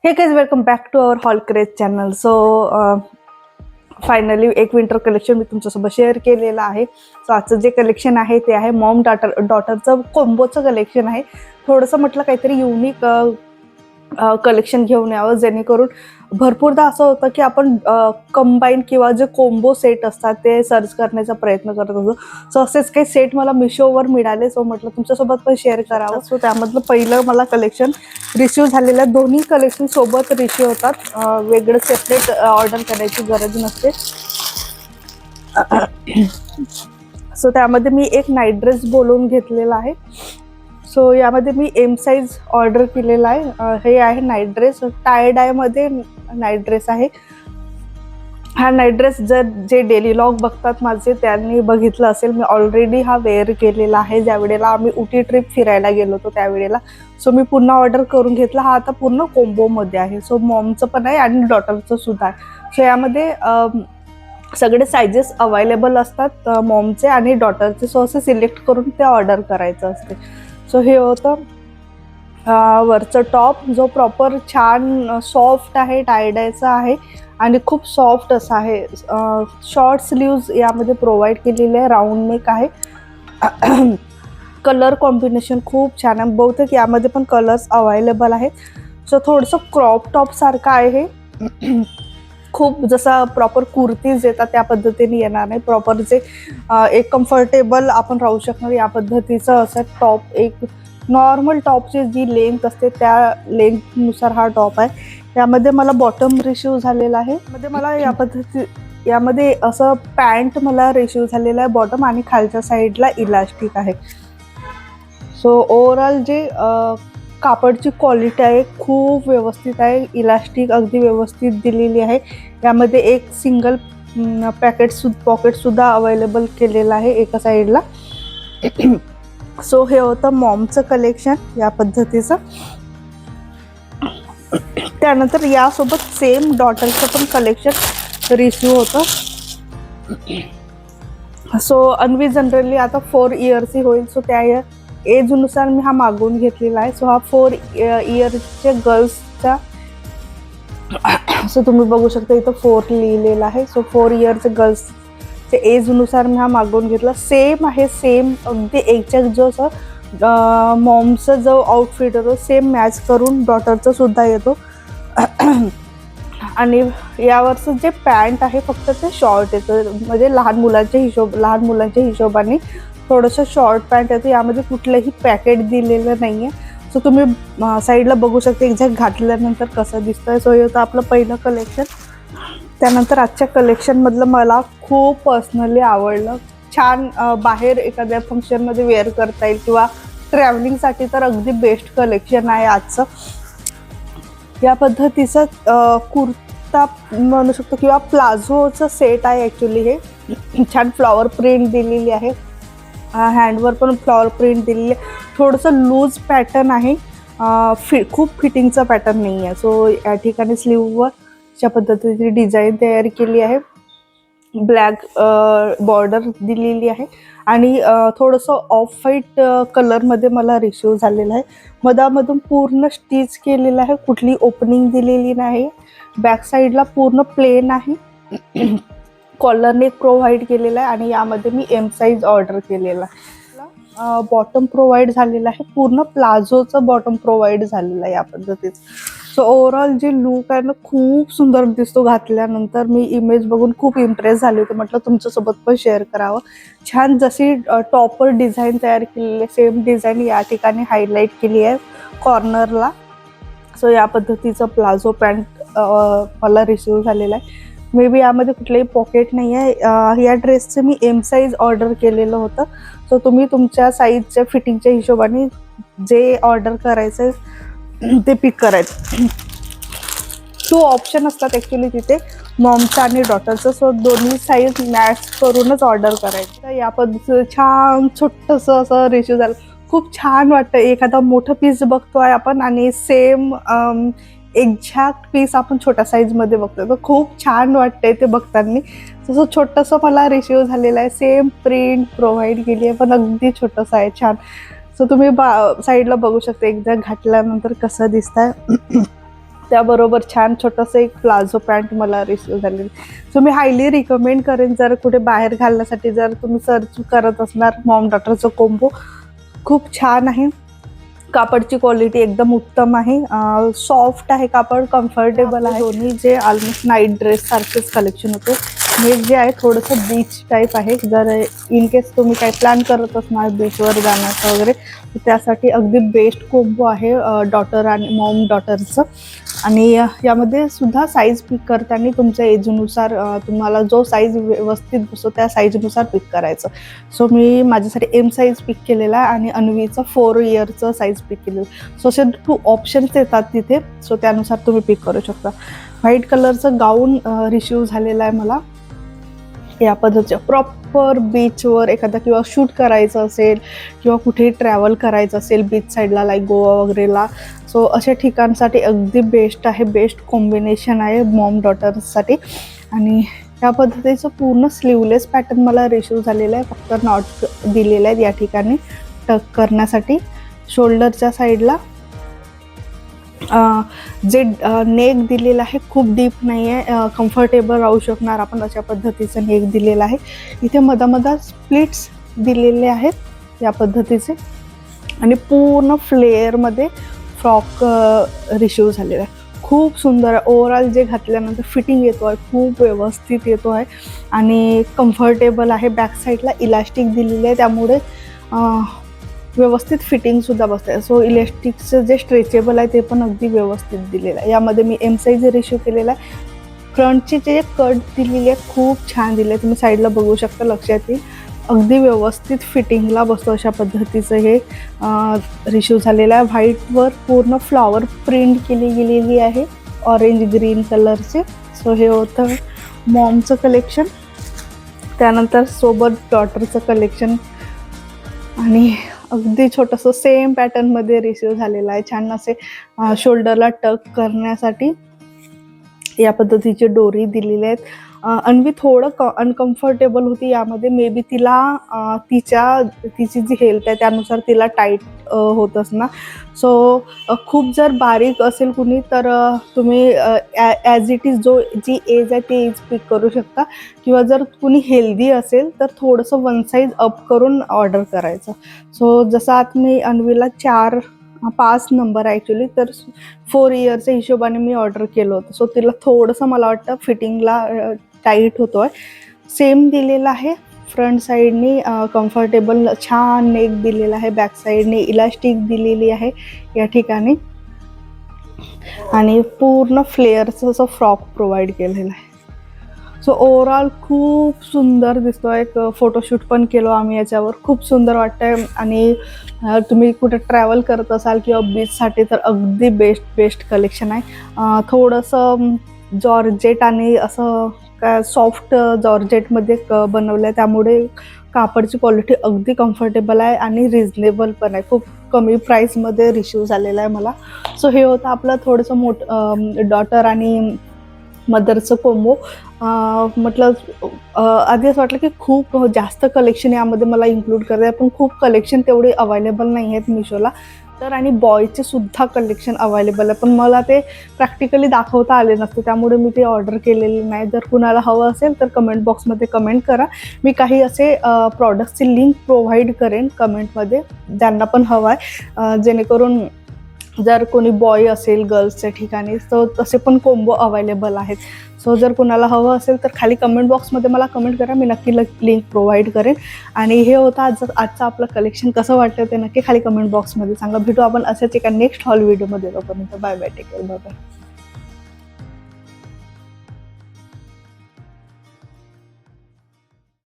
हे guys, welcome back to our haul craze channel. So finally एक winter collection मी तुमच्यासोबत शेअर केलेलं आहे. सो आजचं जे कलेक्शन आहे ते आहे मॉम डॉटरचं कॉम्बोचं कलेक्शन आहे. थोडंसं म्हटलं काहीतरी युनिक कलेक्शन घेऊन यावं, जेणेकरून भरपूरदा असं होतं की आपण कंबाईन किंवा जे कोम्बो सेट असतात ते सर्च करण्याचा प्रयत्न करत असतो. सो असेच काही सेट मला मिशोवर मिळाले. सो म्हटलं तुमच्यासोबत पण शेअर करावं. सो त्यामधलं पहिलं मला कलेक्शन रिसीव झालेलं आहे. दोन्ही कलेक्शन सोबत रिसीव होतात, वेगळं सेपरेट ऑर्डर करायची गरज नसते. सो त्यामध्ये मी एक नाईट ड्रेस बोलवून घेतलेला आहे. सो यामध्ये मी एम साईज ऑर्डर केलेला आहे. हे आहे नाईट ड्रेस, टाय डायमध्ये नाईट ड्रेस आहे. हा नाईट ड्रेस जर जे डेली लॉग बघतात माझे त्यांनी बघितलं असेल. मी ऑलरेडी हा वेअर केलेला आहे ज्यावेळेला आम्ही उटी ट्रिप फिरायला गेलो होतो त्यावेळेला. सो मी पुन्हा ऑर्डर करून घेतला. हा आता पूर्ण कोम्बोमध्ये आहे. सो मॉमचं पण आहे आणि डॉटरचं सुद्धा आहे. सो यामध्ये सगळे सायझेस अवेलेबल असतात, मॉमचे आणि डॉटरचे. सो असं सिलेक्ट करून ते ऑर्डर करायचं असते. सो हे होतं वरचं टॉप, जो प्रॉपर छान सॉफ्ट आहे, टायडायचा आहे आणि खूप सॉफ्ट असा आहे. शॉर्ट स्लीव्ज यामध्ये प्रोव्हाइड केलेले आहे. राऊंड नेक आहे. कलर कॉम्बिनेशन खूप छान आहे. बहुतेक यामध्ये पण कलर्स अवेलेबल आहेत. सो थोडंसं क्रॉप टॉप सारखं आहे हे. खूप जसा प्रॉपर कुर्तीज येतात त्या पद्धतीने येणार नाही. प्रॉपर जे एक कम्फर्टेबल आपण राहू शकणार या पद्धतीचं असं टॉप, एक नॉर्मल टॉपची जी लेंथ असते त्या लेंथनुसार हा टॉप आहे. यामध्ये मला बॉटम रिसीव झालेला आहे. मध्ये मला यामध्ये असं पॅन्ट मला रिसीव झालेला आहे बॉटम, आणि खालच्या साईडला इलास्टिक आहे. सो ओव्हरऑल जे कापडची क्वालिटी आहे खूप व्यवस्थित आहे. इलास्टिक अगदी व्यवस्थित दिलेली आहे. यामध्ये एक सिंगल पॉकेटसुद्धा अवेलेबल केलेलं आहे एका साईडला. सो हे होतं मॉमचं कलेक्शन या पद्धतीचं. त्यानंतर यासोबत सेम डॉटरचं पण कलेक्शन रिसीव होतं. सो अन्वी जनरली आता 4 इयर्सची होईल. सो त्या एजनुसार मी हा मागवून घेतलेला आहे. सो हा 4 इयर्सच्या गर्ल्सचा, सो तुम्ही बघू शकता इथं 4 लिहिलेला आहे. सो 4 इयर्सच्या गर्ल्सच्या एजनुसार मी हा मागवून घेतला. सेम आहे, सेम अगदी एक्झॅक्ट जो असं मॉमचा जो आउटफिट होतो सेम मॅच करून डॉटरचं सुद्धा येतो. आणि यावरचं जे पॅन्ट आहे फक्त ते शॉर्ट येतं, म्हणजे लहान मुलांच्या हिशोबाने थोडंसं शॉर्ट पॅन्ट येतं. यामध्ये कुठलंही पॅकेट दिलेलं नाही आहे. सो तुम्ही साईडला बघू शकता एक्झॅक्ट घातल्यानंतर कसं दिसतंय. सो हे होतं आपलं पहिलं कलेक्शन. त्यानंतर आजच्या कलेक्शनमधलं मला खूप पर्सनली आवडलं. छान बाहेर एखाद्या फंक्शनमध्ये वेअर करता येईल किंवा ट्रॅव्हलिंगसाठी तर अगदी बेस्ट कलेक्शन आहे आजचं. या पद्धतीचं कुर्ता म्हणू शकतो किंवा प्लाझोचं सेट आहे ॲक्च्युली. हे छान फ्लॉवर प्रिंट दिलेली आहे. हँडवर पण फ्लॉवर प्रिंट दिलेली आहे. थोडंसं लूज पॅटर्न आहे, खूप फिटिंगचा पॅटर्न नाही आहे. सो या ठिकाणी स्लीववर अशा पद्धतीची डिझाईन तयार केली आहे. ब्लॅक बॉर्डर दिलेली आहे आणि थोडंसं ऑफ व्हाईट कलरमध्ये मला रिसीव झालेलं आहे. मधामधून पूर्ण स्टिच केलेलं आहे, कुठली ओपनिंग दिलेली नाही. बॅक साईडला पूर्ण प्लेन आहे. कॉलर नेक प्रोव्हाइड केलेला आहे आणि यामध्ये मी एम साईज ऑर्डर केलेला आहे. बॉटम प्रोव्हाइड झालेला आहे, पूर्ण प्लाझोचं बॉटम प्रोव्हाइड झालेलं आहे या पद्धतीचं. सो ओव्हरऑल जे लुक आहे ना खूप सुंदर दिसतो घातल्यानंतर. मी इमेज बघून खूप इम्प्रेस झाले होते. म्हटलं तुमच्यासोबत पण शेअर करावं. छान जशी टॉपर डिझाईन तयार केलेली आहे सेम डिझाईन या ठिकाणी हायलाईट केली आहे कॉर्नरला. सो या पद्धतीचं प्लाझो पॅन्ट मला रिसीव झालेला आहे. मे बी यामध्ये कुठलंही पॉकेट नाही आहे. या ड्रेसचं मी एम साईज ऑर्डर केलेलं होतं. सो तुम्ही तुमच्या साईजच्या फिटिंगच्या हिशोबाने जे ऑर्डर करायचं आहे ते पिक करायचं. 2 ऑप्शन असतात ॲक्च्युली तिथे, मॉमचं आणि डॉटरचं. सो दोन्ही साईज मॅच करूनच ऑर्डर करायचं. तर या पद्धतीचं छान छोटंसं असं रिसीव झालं. खूप छान वाटतं. एखादा मोठं पीस बघतोय आपण आणि सेम एक्झॅक्ट पीस आपण छोट्या साईजमध्ये बघतो, तर खूप छान वाटतंय ते बघताना. तसं छोटंसं मला रिसीव झालेलं आहे. सेम प्रिंट प्रोव्हाइड केली आहे पण अगदी छोटंसं आहे, छान. सो तुम्ही साईडला बघू शकता एक्झॅक्ट घातल्यानंतर कसं दिसतंय. त्याबरोबर छान छोटंसं एक प्लाझो पॅन्ट मला रिसीव झालेली. सो मी हायली रिकमेंड करेन, जर कुठे बाहेर घालण्यासाठी जर तुम्ही सर्च करत असणार, मॉम डॉटरचं कोम्बो खूप छान आहे. कापडची क्वालिटी एकदम उत्तम आहे, सॉफ्ट आहे कापड, कम्फर्टेबल आहे. दोन्ही जे ऑलमोस्ट नाईट ड्रेस सारखेच कलेक्शन होते. नेक जे आहे थोडंसं बीच टाईप आहे, जर इन केस तुम्ही काही प्लॅन करत असणार बीचवर जाण्याचं वगैरे, त्यासाठी अगदी बेस्ट कोम्बो आहे डॉटर आणि मॉम डॉटरचं. आणि यामध्ये सुद्धा साईज पिक करताना तुमच्या एजनुसार तुम्हाला जो साईज व्यवस्थित बसतो त्या साईजनुसार पिक करायचं. सो मी माझ्यासाठी एम साईज पिक केलेला आहे आणि अन्वीचं 4 इयरचं साईज पिक केलेलं. सो असे 2 ऑप्शन्स येतात तिथे, सो त्यानुसार तुम्ही पिक करू शकता. व्हाईट कलरचं गाऊन रिसीव झालेलं आहे मला. या पद्धतीच्या प्रॉपर बीचवर एखादा किंवा शूट करायचं असेल किंवा कुठेही ट्रॅव्हल करायचं असेल बीच साईडला लाईक गोवा वगैरेला, सो अशा ठिकाणसाठी अगदी बेस्ट आहे, बेस्ट कॉम्बिनेशन आहे मॉम डॉटर्ससाठी. आणि या पद्धतीचं पूर्ण स्लीवलेस पॅटर्न मला रिसीव झालेलं आहे, फक्त नॉट दिलेले आहेत या ठिकाणी टक करण्यासाठी. शोल्डरच्या साईडला जे नेक दिलेलं आहे खूप डीप नाही आहे, कम्फर्टेबल राहू शकणार आपण अशा पद्धतीचं नेक दिलेलं आहे. इथे मधामधा स्प्लिट्स दिलेले आहेत या पद्धतीचे आणि पूर्ण फ्लेअरमध्ये फ्रॉक रिसीव झालेला आहे. खूप सुंदर आहे. ओव्हरऑल जे घातल्यानंतर फिटिंग येतो आहे खूप व्यवस्थित येतो आहे आणि कम्फर्टेबल आहे. बॅक साईडला इलास्टिक दिलेली आहे त्यामुळे व्यवस्थित फिटिंगसुद्धा बसते. सो इलास्टिकचं जे स्ट्रेचेबल आहे ते पण अगदी व्यवस्थित दिलेलं आहे. यामध्ये मी एम साईज रिसीव केलेला आहे. फ्रंटची जे कट दिलेली आहे खूप छान दिले आहे, तुम्ही साईडला बघू शकता, लक्षात येईल. अगदी व्यवस्थित फिटिंगला बसतो अशा पद्धतीचं हे रिसीव झालेलं आहे. व्हाईटवर पूर्ण फ्लॉवर प्रिंट केली गेलेली आहे ऑरेंज ग्रीन कलरचे. सो हे होतं मॉमचं कलेक्शन. त्यानंतर सोबत डॉटरचं कलेक्शन आणि अगदी छोटंसं सेम पॅटर्नमध्ये रिसीव झालेलं आहे. छान असे शोल्डरला टक करण्यासाठी या पद्धतीची डोरी दिलेली आहेत. अन्वी थोडं अनकम्फर्टेबल होती यामध्ये, मे बी तिला तिची जी हेल्थ आहे त्यानुसार तिला टाईट होत असणार. सो खूप जर बारीक असेल कुणी तर तुम्ही ॲज इट इज जी एज आहे ती एज पिक करू शकता, किंवा जर कुणी हेल्दी असेल तर थोडंसं 1 साईज अप करून ऑर्डर करायचं. सो जसं आता मी अन्वीला 5 नंबर आहे ॲक्च्युली, तर 4 इयरच्या हिशोबाने मी ऑर्डर केलं होतं. सो तिला थोडंसं मला वाटतं फिटिंगला टाईट होतो आहे. सेम दिलेलं आहे. फ्रंट साईडनी कम्फर्टेबल छान नेक दिलेला आहे, बॅक साईडनी इलास्टिक दिलेली आहे या ठिकाणी आणि पूर्ण फ्लेअरचं असं फ्रॉक प्रोव्हाइड केलेलं आहे. सो ओव्हरऑल खूप सुंदर दिसतो आहे. एक फोटोशूट पण केलो आम्ही याच्यावर, खूप सुंदर वाटतं आहे. आणि तुम्ही कुठे ट्रॅव्हल करत असाल किंवा बीचसाठी तर अगदी बेस्ट कलेक्शन आहे. थोडंसं जॉर्जेट आणि असं काय सॉफ्ट जॉर्जेटमध्ये बनवलं आहे, त्यामुळे कापडची क्वालिटी अगदी कम्फर्टेबल आहे आणि रिजनेबल पण आहे. खूप कमी प्राईसमध्ये रिसीव झालेलं आहे मला. सो हे होतं आपलं थोडंसं डॉटर आणि मदरचं कोम्बो. म्हटलं आधी असं वाटलं की खूप जास्त कलेक्शन यामध्ये मला इन्क्लूड करते आहे, पण खूप कलेक्शन तेवढे अवेलेबल नाही आहेत मिशोला. तर आणि बॉयचे सुद्धा कलेक्शन अवेलेबल आहे, पण मला ते प्रॅक्टिकली दाखवता आले नसते, त्यामुळे मी ते ऑर्डर केलेले नाही. जर कुणाला हवं असेल तर कमेंट बॉक्समध्ये कमेंट करा. मी काही असे प्रॉडक्टची लिंक प्रोव्हाइड करेन कमेंटमध्ये ज्यांना पण हवं आहे, जेणेकरून जर कोणी बॉय असेल गर्ल्सच्या ठिकाणी तर तसे पण कोम्बो अवेलेबल आहेत. सो जर कुणाला हवं असेल तर खाली कमेंट बॉक्समध्ये मला कमेंट करा, मी नक्की लिंक प्रोव्हाइड करेन. आणि हे होतं आजचं आपलं कलेक्शन. कसं वाटतं ते नक्की खाली कमेंट बॉक्समध्ये सांगा. भेटू आपण अशाच एका नेक्स्ट हॉल व्हिडिओमध्ये. तोपर्यंत bye bye, take care, bye bye.